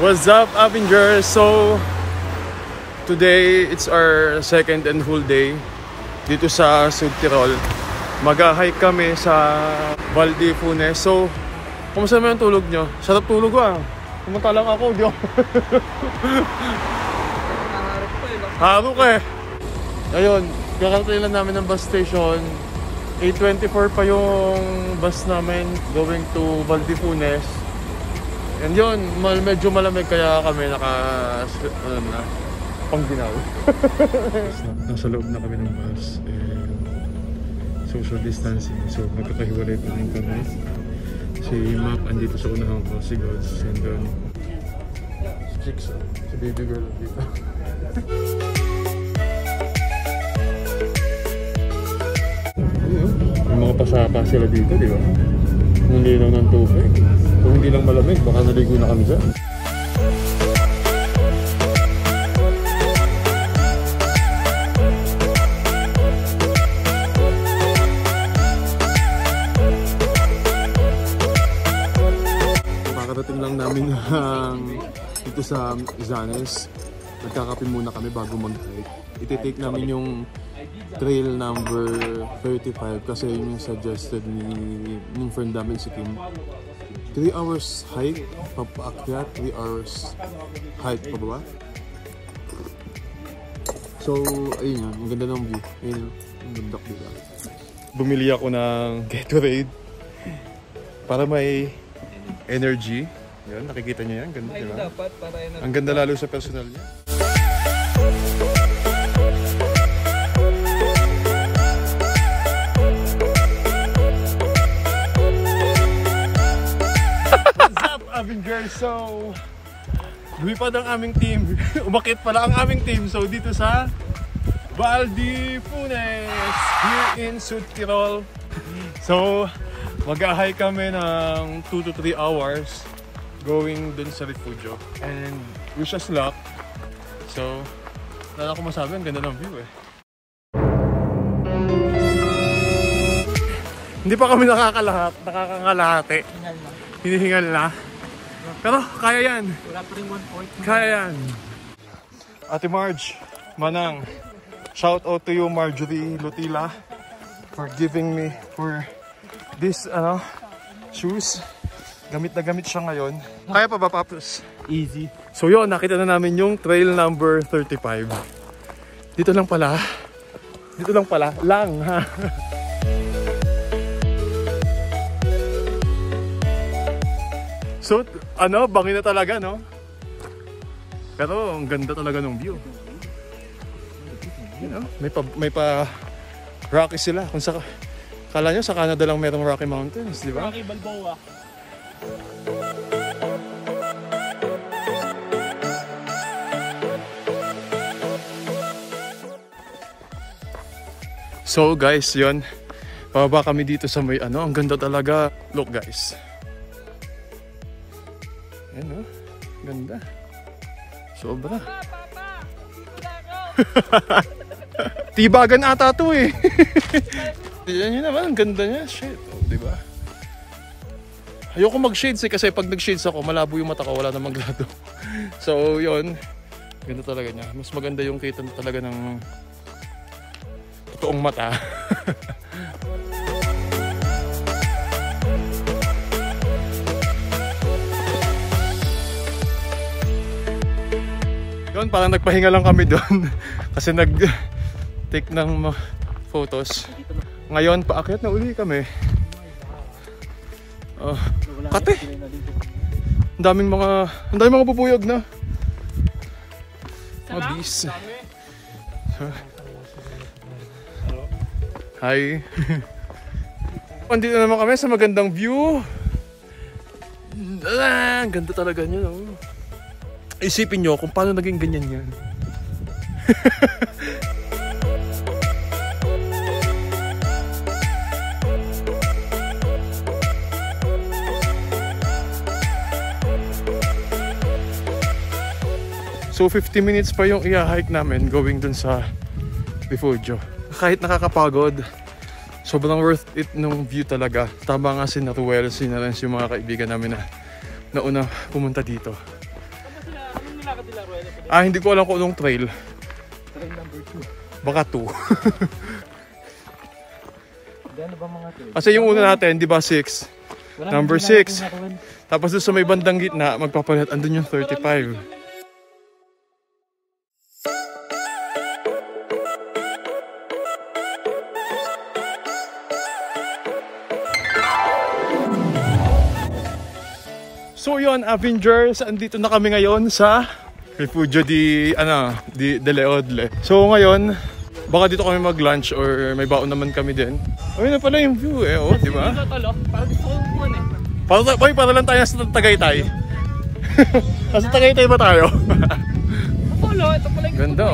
What's up, Avengers? So today it's our second and whole day dito sa Sud Tirol. Mag-hike kami sa Val di Funes. So kumusta naman yung tulog nyo? Sarap tulog ko ah. Pumunta lang ako, di ako. Harap ka eh. Ayun, kakarating lang namin ng bus station. 8:24 pa yung bus namin going to Val di Funes. And yun, medyo malamig kaya kami pangginaw. Nasa loob na kami ng bus and social distancing. So magkakahiwalay pa rin kami. Si Map andito sa unahan ko, si Gods, and then si Jigsaw, si baby girl andito. May mga pasapa sila dito, di ba? Ang linaw ng tubig. Kung hindi lang malamig, baka naligo na kami dyan. Makakarating lang namin dito sa Zanes. Nagkakape muna kami bago mag-hike. Iti-take namin yung trail number 35 kasi yun yung suggested ng friend namin si Kim. 3 hours hike, papaakyat, 3 hours hike pa ba? So, ayun yan, ang ganda ng view. Ayun, ang ganda dito. Bumili ako ng Gatorade para may energy. Yan, nakikita niyo yan, ganda diba? Ang ganda lalo sa personal niya. Avengers, so lumipad ang aming team. Umakit pala ang aming team. So dito sa Val di Funes here in Sud Tirol. So mag-hike kami ng 2 to 3 hours going dun sa refugio. And wish us luck. So wala ko masabi, ang ganda ng view eh. Hindi pa kami nakakangalahati. Hinihingal na. Pero kaya yan. Wala pa rin 1 point. Kaya yan. Ate Marge, Manang, shout out to you Marjorie Lutila for giving me for this shoes. Gamit na gamit siya ngayon. Kaya pa ba, Papus? Easy. So yun, nakita na namin yung trail number 35. Dito lang pala. Dito lang pala. Lang ha. So, bangin na talaga, no? Pero, ang ganda talaga ng view. You know, may pa Rocky sila. Kung kala nyo, sa Canada lang merong Rocky Mountains, di ba? Rocky Balboa. So, guys, yun. Pababa kami dito sa may ang ganda talaga. Look, guys. Ayan o, ganda. Sobra. Tibagan ata to eh. Yan yun naman, ang ganda niya. Shit, diba? Ayoko mag-shades eh, kasi pag nag-shades ako, malabo yung mata ko, wala namang glado. So yun, ganda talaga niya. Mas maganda yung kita talaga ng totoong mata. Doon, parang nagpahinga lang kami doon kasi nag-take ng photos. Ngayon, paakyat na uli kami. Kate! Ang daming mga bubuyog na. Mga bees. Hi! Andito naman kami sa magandang view. Ang ganda talaga niya. Isipin nyo kung paano naging ganyan yan. So 50 minutes pa yung i-hike namin going dun sa refugio. Kahit nakakapagod, sobrang worth it nung view talaga. Tama nga si Naruel, si Narens, yung mga kaibigan namin na nauna pumunta dito. Hindi ko alam kung anong trail. Trail number 2. Baka 2. Ano ba mga trail? Kasi yung una natin, di ba 6? Number 6. Tapos doon sa may bandang gitna, magpapalit. Andun yung 35. So yun, Avengers, andito na kami ngayon sa Refugio di Leodle. So ngayon, baka dito kami mag-lunch or may baon naman kami din. Ayun na pala yung view di ba? Parang gusto ko umuan Para lang tayo sa Tagaytay. Nasa Tagaytay ba tayo? Ito pala yung ganda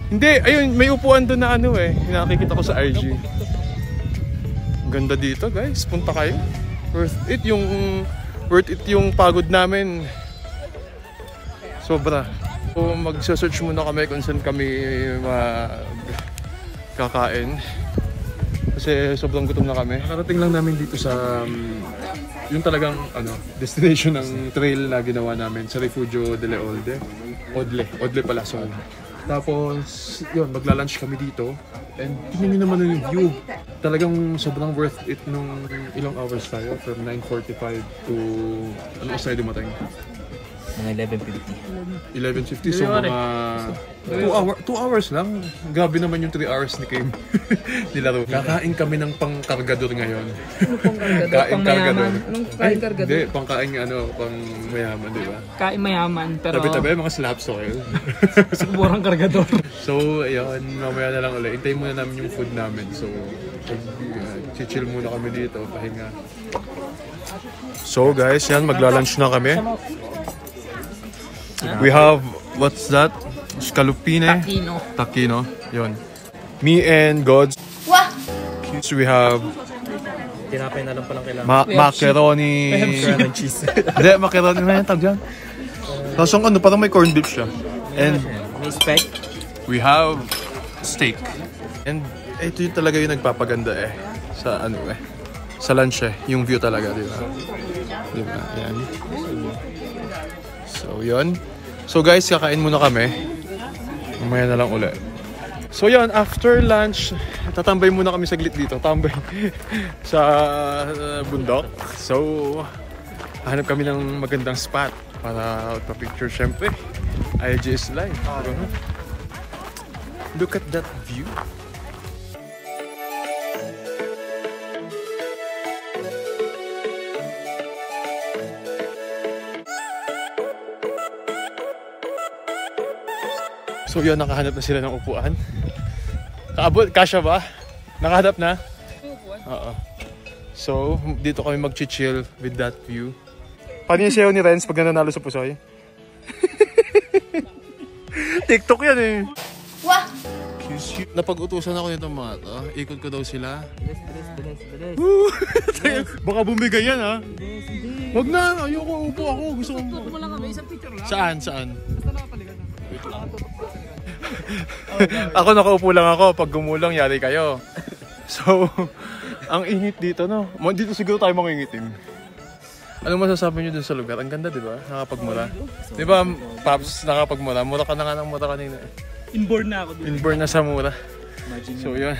Hindi, ayun, may upuan doon na nakikita ko sa IG. Ganda dito guys, punta kayo. Worth it yung pagod namin. Sobra. So, magsa-search muna kami kung saan kami kakain. Kasi sobrang gutom na kami. Nakarating lang namin dito sa yung talagang destination ng trail na ginawa namin sa Refugio de Leodle. Odle pala, sorry. Tapos, yun, magla-lunch kami dito. And tingnan nyo naman yung view. Talagang sobrang worth it nung ilang hours tayo. From 9:45 to... Ano oras tayo dumating? Mga 11:50. So mga 2 hours lang. Grabe naman yung 3 hours ni Kim. Nilaro. Kakain kami ng pang-kargador ngayon. Kain kargador? Anong kain kargador? Hindi, pang-kain pang mayaman, di ba? Kain mayaman, pero... Tabi-tabi, mga slab soil. Sigurang kargador. So, ayun, mamaya na lang ulit. Hintayin muna namin yung food namin. So, chill muna kami dito, pahinga. So guys, yan, magla-lunch na kami. We have, what's that? Scalupine. Takino. Yun. Me and Gods. What? So we have Tinapay na lang palang kailangan. macaroni. Macaroni cheese. Hindi, macaroni na yung tag dyan. Tapos yung parang may corned beef siya. And May spec. we have steak. And ito yung talaga yung nagpapaganda sa sa lunch yung view talaga, di ba? Di ba? Yan. So, yun. So guys, kakain muna kami. Mamaya na lang ulit. So yun, after lunch, tatambay muna kami saglit dito. Tambay sa bundok. So, hanap kami ng magandang spot para pa-picture syempre. IG is live. Look at that view. So yun, nakahanap na sila ng upuan. Kasya ba? Nakahanap na? Oo. So, dito kami mag-chill with that view. Paano yung sayo ni Renz pag nananalo sa Pusoy? TikTok yan Wah! Napag-utusan ako nito mga to. Ikot ko daw sila. Bilis. Baka bumigay yan Wag na, ayoko, upo ako. Gusto ko. Upo lang kami, isang picture lang. Saan? Basta nakapalikan na. Ako nakaupo lang ako. Pag gumulang, yari kayo. So, ang init dito, no? Dito siguro tayo mangingitim. Anong masasabi nyo dun sa lugar? Ang ganda, di ba? Nakapagmura. Di ba, Paps, nakapagmura? Mura ka na nga ng mura kanina. Inborn na ako dun. Inborn na sa mura. So, yun.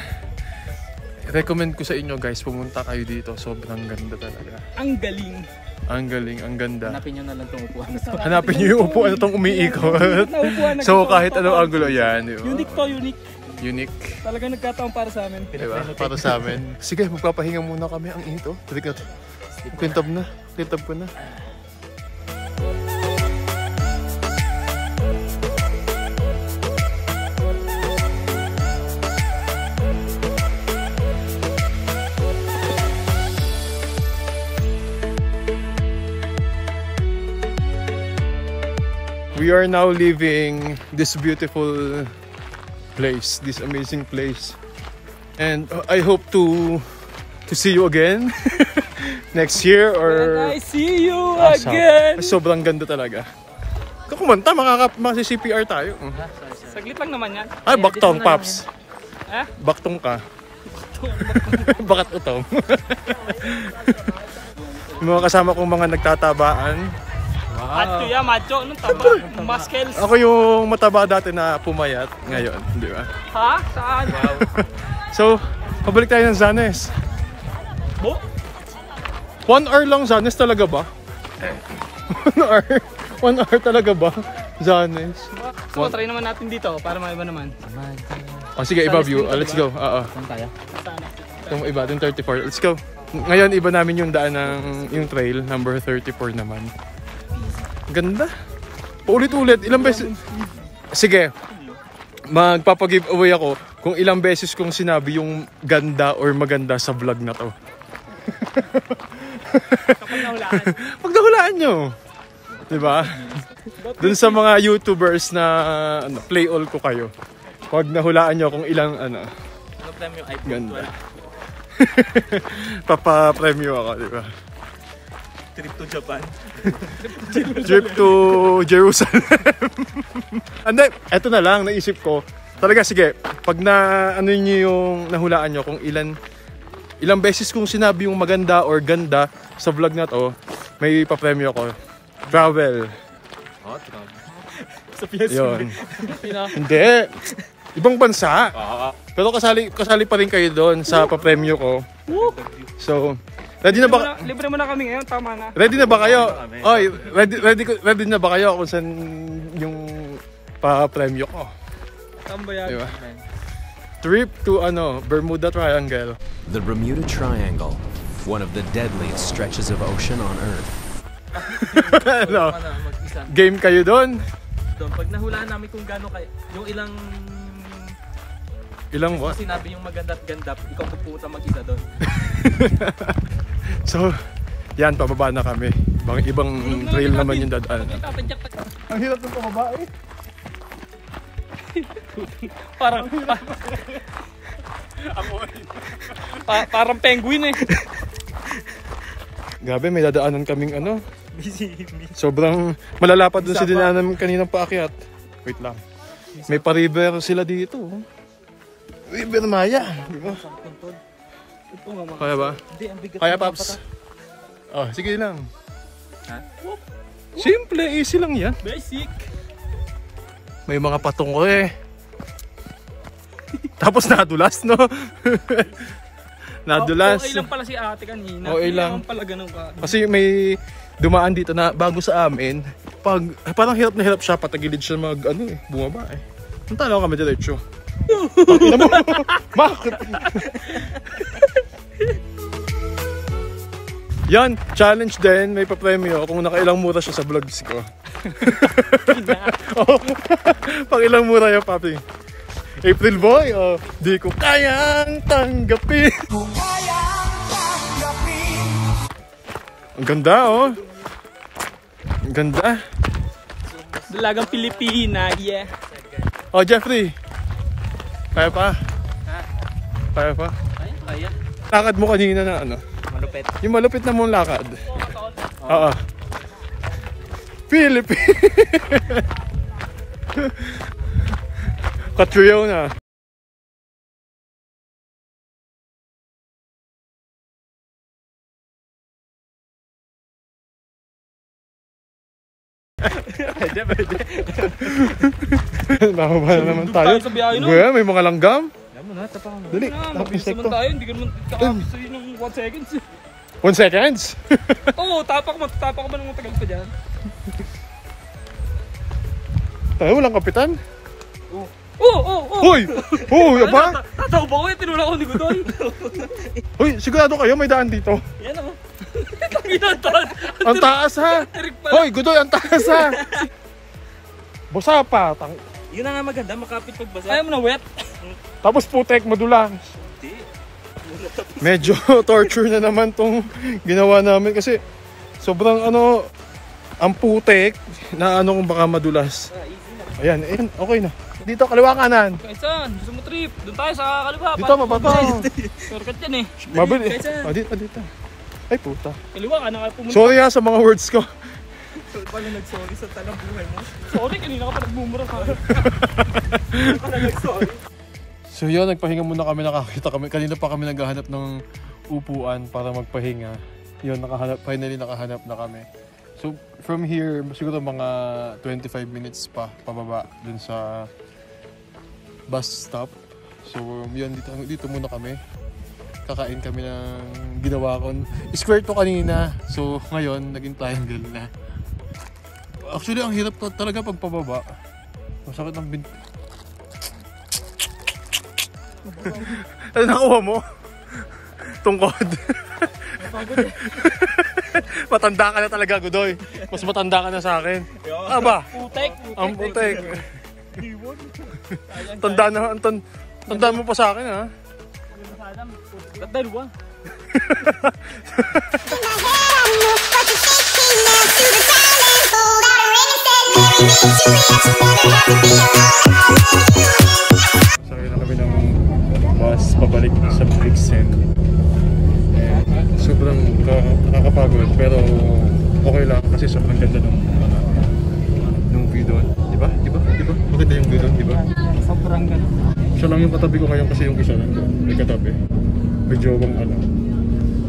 Recommend ko sa inyo, guys, pumunta kayo dito. Sobrang ganda talaga. Ang galing. Ang galing, ang ganda. Hanapin nyo na lang itong upuan. Hanapin nyo yung upuan na itong umiikot. So, kahit anong angulo yan. Diba? Unique to, unique. Unique. Talagang nagkataon para sa amin. Diba? Para sa amin. Sige, magpapahinga muna kami. Ang init, Talikat. Kintab na. Kintab ko na. We are now leaving this beautiful place, this amazing place. And I hope to see you again next year or... I see you again! Sobrang ganda talaga. Kumanta, makasi-CPR tayo. Saglit lang naman yan. Ay, baktong, Paps. Ha? Baktong ka. Bakat utom. Yung mga kasama kong mga nagtatabaan, Macho yan, macho. Anong taba? Muscles. Ako yung mataba dati na pumayat ngayon, di ba? Ha? Saan? Wow. So, pabalik tayo ng Zanes. Bo? 1 hour lang Zanes talaga ba? 1 hour? 1 hour talaga ba? Zanes. So, try naman natin dito para maiba naman. Oh, sige, iba view. Let's go. Saan tayo? Itong iba, itong 34. Let's go. Ngayon, iba namin yung daan ng yung trail, number 34 naman. Ganda. Paulit-ulit. Ilang beses? Sige. Magpapag-giveaway ako kung ilang beses kong sinabi yung ganda or maganda sa vlog na to. Kapag nahulaan. Pag nahulaan nyo. Diba? Dun sa mga YouTubers na play all ko kayo. Pag nahulaan nyo kung ilang ganda. Papa-premyo ako, diba? Trip to Japan. Trip to Jerusalem. Hindi, eto na lang, naisip ko. Talaga, sige, pag ano nyo yung nahulaan nyo kung ilang beses kong sinabi yung maganda or ganda sa vlog na to, may papremyo ko. Travel. Oh, travel. Sa Pinas. Yun. Hindi. Ibang bansa. Pero kasali pa rin kayo doon sa papremyo ko. So, ready na ba? Libre mo na kami ngayon, tama na. Ready na ba kayo? Oy, ready na ba kayo kung saan yung pa-premyo ko? Tambayan. Diba? Trip to Bermuda Triangle. The Bermuda Triangle, one of the deadliest stretches of ocean on Earth. Game kayo doon? Doon, pag nahulaan namin kung gaano kayo, yung Ilang what? sinabi yung maganda at ganda, ikaw pupunta mag-isa doon. So, yan, pababa na kami. Ibang trail naman yung dadaan. Ang hirap ng pababa eh. Parang penguin eh. Grabe, may dadaanan kaming sobrang malalapad dun si dinaanan kaninang paakyat. Wait lang. May pa-river sila dito. River Maya. Diba? Kaya ba? Kaya, Paps? Oh, sige lang. Simple, easy lang yan. Basic. May mga patong ko eh. Tapos nadulas, no? Nadulas. Okay lang pala si ate kanina. Okay lang. Pala ganun ka. Kasi may dumaan dito na bago sa amin. Parang hirap na hirap siya. Patagilid siya bumaba eh. Punta lang kami diretso. Ina mo! Bakit? Yan, challenge din. May papremyo kung nakailang mura siya sa vlogs ko. Pag ilang mura yung papi. April boy, di ko kayang tanggapin. Ang ganda, Ang ganda. Dalagang Pilipina, yeah. Oh, Jeffrey. Kaya pa? Kaya pa? Kaya. Lakad mo kanina na Malupit. Yung malupit na mong lakad. Oo. Philippines. Katrio na. Pwede. Nakaba na naman tayo. Sa biyahe no? May mga langgam. Dali, Mabilis naman tayo, hindi ka naman kakapis sa'yo ng 1 seconds. 1 seconds? Oo, tapak mo nang matagal pa dyan. Tayo, walang kapitan? Oo. Hoy! Yaba? Tataw ba ko eh, tinula ko ni Godoy. Hoy, sigurado kayo may daan dito. Yan o. Ginatan. Ang taas ha! Hoy, Godoy, ang taas ha! Basa pa. Yun na nga maganda, makapit pagbasa. Ayaw mo na wet? Tapos putek, madulas. Medyo torture na naman tong ginawa namin kasi sobrang ang putek na kung baka madulas. Ayan, okay na. Dito, kaliwa kanan. Kaisan, gusto mo trip? Doon tayo sa kaliwa. Dito, mabato. Shortcut yan eh. Mabili. Dito. Ay, puta. Kaliwa ka na kayo pumunta. Sorry sa mga words ko. Pala nag-sorry sa talang buhay mo. Sorry, kanina ka pa nagmumura sa akin. Ka na nag-sorry. So yun, nagpahinga muna kami, nakakita kami. Kanina pa kami naghahanap ng upuan para magpahinga. Yun, finally nakahanap na kami. So, from here, siguro mga 25 minutes pa pababa dun sa bus stop. So, yun, dito muna kami. Kakain kami ng ginawa ko. Square to kanina. So, ngayon, naging triangle na. Actually, ang hirap talaga pag pababa. Masakit ng binti. Ano nakuha mo? Tungkod. Matanda ka na talaga, Godoy. Mas matanda ka na sa akin. Aba. Putek. Ang putek. Tanda mo pa sa akin, ha? Ba't dalawa? Sakay na kami ng bus pabalik sa Brixen. Sobrang nakakapagod pero okay lang kasi sobrang ganda nung view doon. Diba? Maganda yung view doon, diba? Sobrang ganda. Siya lang yung katabi ko ngayon kasi yung isa lang may katabi. May jowang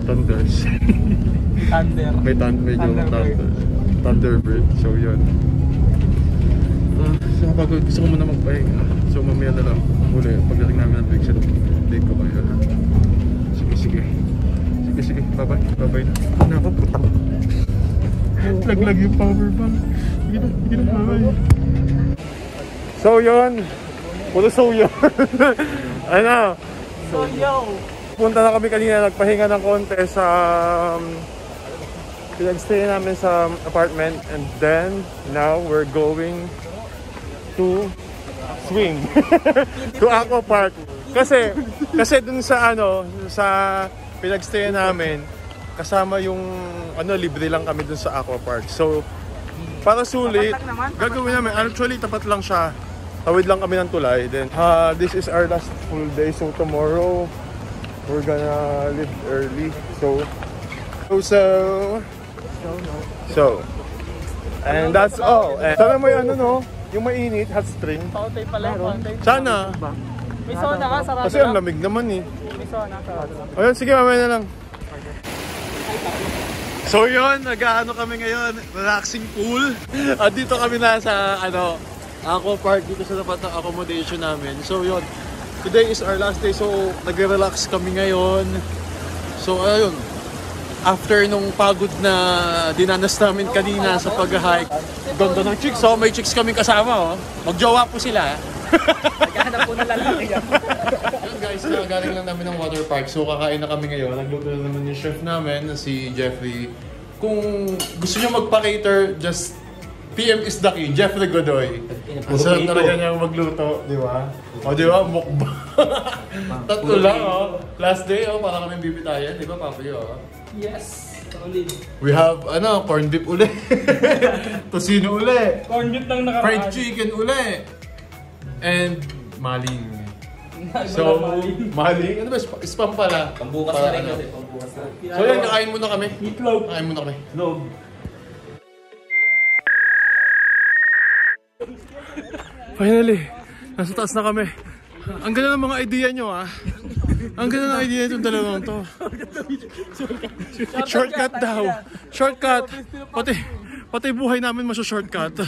thunders. Thunder. may jowang Thunderbird. So yun. So kapag gusto ko muna magpahinga. So mamaya na lang uli pagdating namin ng Brixen. Take ko kayo, ha? Sige. Bye-bye na. Nako, putang. Laglag yung power bank. Sige na, bye-bye. So yun. Puro so yun. Ano? So yo. Punta na kami kanina, nagpahinga ng konti sa pinag-stay namin sa apartment. And then, now we're going to swing. To Aqua Park. Kasi dun sa sa pinag-stay namin, kasama yung libre lang kami dun sa Aqua Park. So, para sulit, gagawin namin. Actually, tapat lang siya. Tawid lang kami ng tulay. Then, this is our last full day. So, tomorrow, we're gonna leave early. And that's all. And sana may yung mainit, hot spring. Fountain pala. Sana. May sauna ka, sarado. Kasi ang lamig naman eh. May sauna, sarado. Ayun, sige, mamaya na lang. So yun, nag-ano kami ngayon, relaxing pool. At dito kami na sa Aqua Park, dito sa dapat ng accommodation namin. So yun, today is our last day, so nag-relax kami ngayon. So ayun, after nung pagod na dinanas namin kanina sa pag-hike, ganda ng chicks, may chicks kaming kasama, magjowa po sila. Naghahanap po ng lalaki. Yun guys, galing lang namin ng water park. So kakain na kami ngayon. Nagluto na naman yung chef namin, si Jeffrey. Kung gusto nyo magpa-cater, just PM is the key, Jeffrey Godoy. Ang sarap talaga niya magluto, di ba? O di ba, mukbang. Tatlo lang, last day, para kami bibitayan, di ba, Papi? Yes. Solid. We have, corned beef uli. Tocino uli. Corn beef lang nakaraan. Fried chicken uli. And maling. So, maling? Ano ba? Spam pala. Pambukas na rin kasi. Pambukas na. So yan, kakain muna kami. Meatloaf. Kakain muna kami. Log. Finally, nasa taas na kami. Ang ganda ng mga idea nyo, ha? Ang ganda ng idea itong dalawang to. Shortcut daw. Shortcut. Pati buhay namin maso-shortcut.